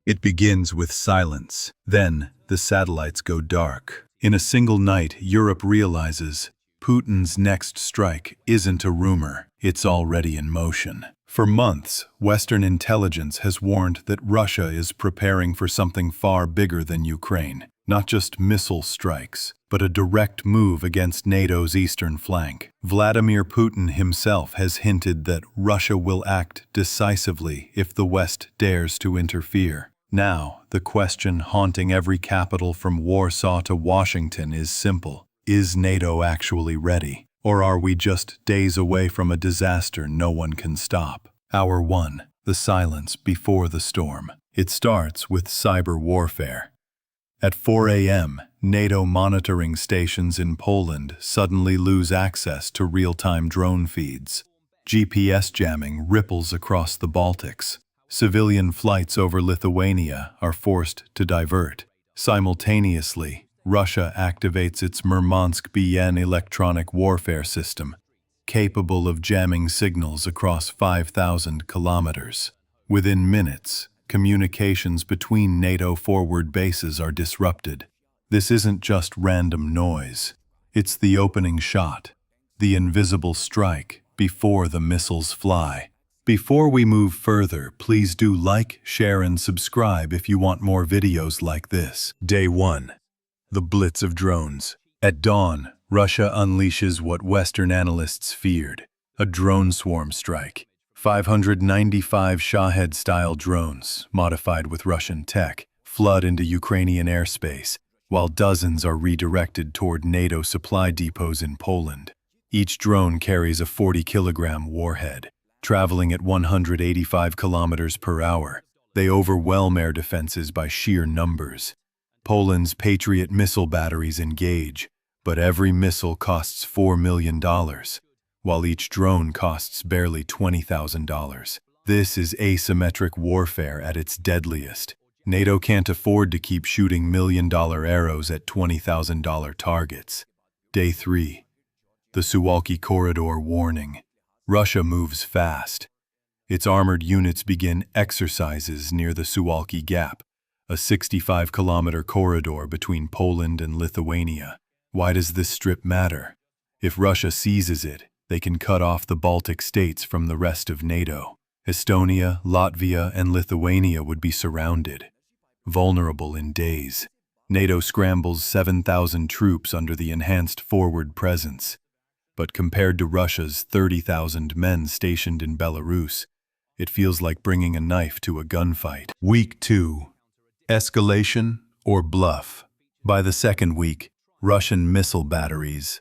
It begins with silence. Then, the satellites go dark. In a single night, Europe realizes Putin's next strike isn't a rumor, it's already in motion. For months, Western intelligence has warned that Russia is preparing for something far bigger than Ukraine. Not just missile strikes, but a direct move against NATO's eastern flank. Vladimir Putin himself has hinted that Russia will act decisively if the West dares to interfere. Now, the question haunting every capital from Warsaw to Washington is simple. Is NATO actually ready? Or are we just days away from a disaster no one can stop? Hour 1. The silence before the storm. It starts with cyber warfare. At 4 a.m., NATO monitoring stations in Poland suddenly lose access to real-time drone feeds. GPS jamming ripples across the Baltics. Civilian flights over Lithuania are forced to divert. Simultaneously, Russia activates its Murmansk-BN electronic warfare system, capable of jamming signals across 5,000 kilometers. Within minutes, communications between NATO forward bases are disrupted. This isn't just random noise. It's the opening shot, the invisible strike before the missiles fly. Before we move further, please do like, share, and subscribe if you want more videos like this. Day 1. The blitz of drones. At dawn, Russia unleashes what Western analysts feared, a drone swarm strike. 595 Shahed-style drones, modified with Russian tech, flood into Ukrainian airspace, while dozens are redirected toward NATO supply depots in Poland. Each drone carries a 40-kilogram warhead. Traveling at 185 kilometers per hour, they overwhelm air defenses by sheer numbers. Poland's Patriot missile batteries engage, but every missile costs $4 million, while each drone costs barely $20,000. This is asymmetric warfare at its deadliest. NATO can't afford to keep shooting million-dollar arrows at $20,000 targets. Day 3. The Suwalki Corridor warning. Russia moves fast. Its armored units begin exercises near the Suwalki Gap, a 65-kilometer corridor between Poland and Lithuania. Why does this strip matter? If Russia seizes it, they can cut off the Baltic States from the rest of NATO. Estonia, Latvia, and Lithuania would be surrounded, vulnerable in days. NATO scrambles 7,000 troops under the enhanced forward presence. But compared to Russia's 30,000 men stationed in Belarus, it feels like bringing a knife to a gunfight. Week 2. Escalation or bluff. By the second week, Russian missile batteries,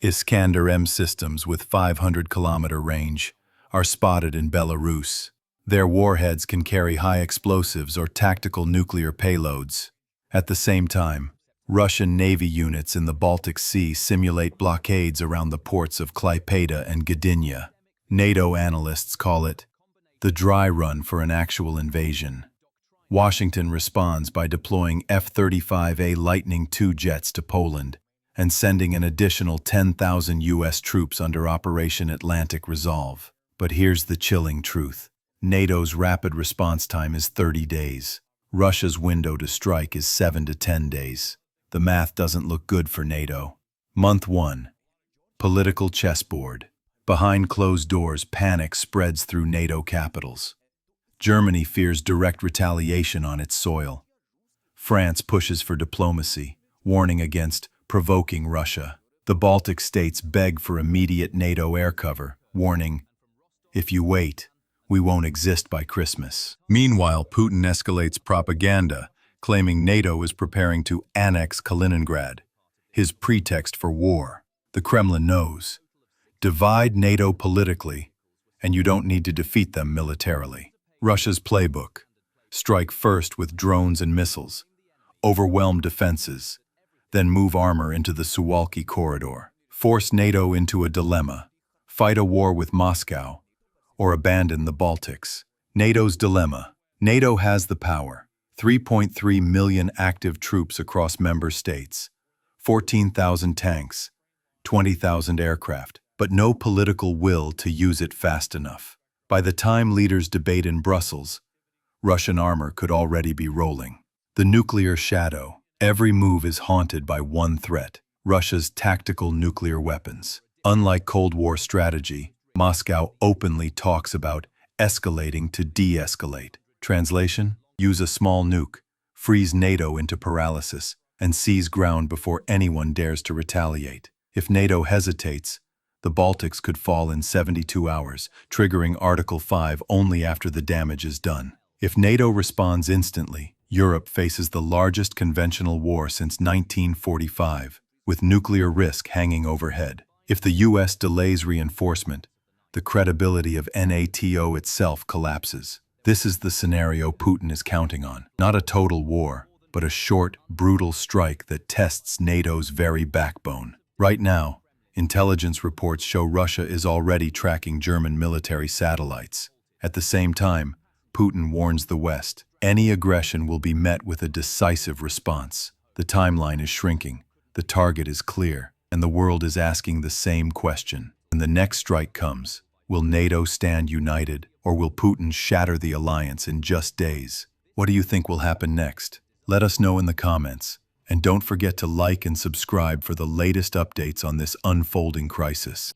Iskander M systems with 500-kilometer range, are spotted in Belarus. Their warheads can carry high explosives or tactical nuclear payloads. At the same time, Russian Navy units in the Baltic Sea simulate blockades around the ports of Klaipėda and Gdynia. NATO analysts call it the dry run for an actual invasion. Washington responds by deploying F-35A Lightning II jets to Poland and sending an additional 10,000 U.S. troops under Operation Atlantic Resolve. But here's the chilling truth. NATO's rapid response time is 30 days. Russia's window to strike is 7 to 10 days. The math doesn't look good for NATO. Month 1. Political chessboard. Behind closed doors, panic spreads through NATO capitals. Germany fears direct retaliation on its soil. France pushes for diplomacy, warning against provoking Russia. The Baltic states beg for immediate NATO air cover, warning, if you wait, we won't exist by Christmas. Meanwhile, Putin escalates propaganda, claiming NATO is preparing to annex Kaliningrad, his pretext for war. The Kremlin knows. Divide NATO politically, and you don't need to defeat them militarily. Russia's playbook. Strike first with drones and missiles, overwhelm defenses, then move armor into the Suwalki Corridor. Force NATO into a dilemma, fight a war with Moscow, or abandon the Baltics. NATO's dilemma. NATO has the power. 3.3 million active troops across member states, 14,000 tanks, 20,000 aircraft, but no political will to use it fast enough. By the time leaders debate in Brussels, Russian armor could already be rolling. The nuclear shadow. Every move is haunted by one threat: Russia's tactical nuclear weapons. Unlike Cold War strategy, Moscow openly talks about escalating to de-escalate. Translation: use a small nuke, freeze NATO into paralysis, and seize ground before anyone dares to retaliate. If NATO hesitates, the Baltics could fall in 72 hours, triggering Article 5 only after the damage is done. If NATO responds instantly, Europe faces the largest conventional war since 1945, with nuclear risk hanging overhead. If the US delays reinforcement, the credibility of NATO itself collapses. This is the scenario Putin is counting on. Not a total war, but a short, brutal strike that tests NATO's very backbone. Right now, intelligence reports show Russia is already tracking German military satellites. At the same time, Putin warns the West, any aggression will be met with a decisive response. The timeline is shrinking, the target is clear, and the world is asking the same question. When the next strike comes, will NATO stand united, or will Putin shatter the alliance in just days? What do you think will happen next? Let us know in the comments. And don't forget to like and subscribe for the latest updates on this unfolding crisis.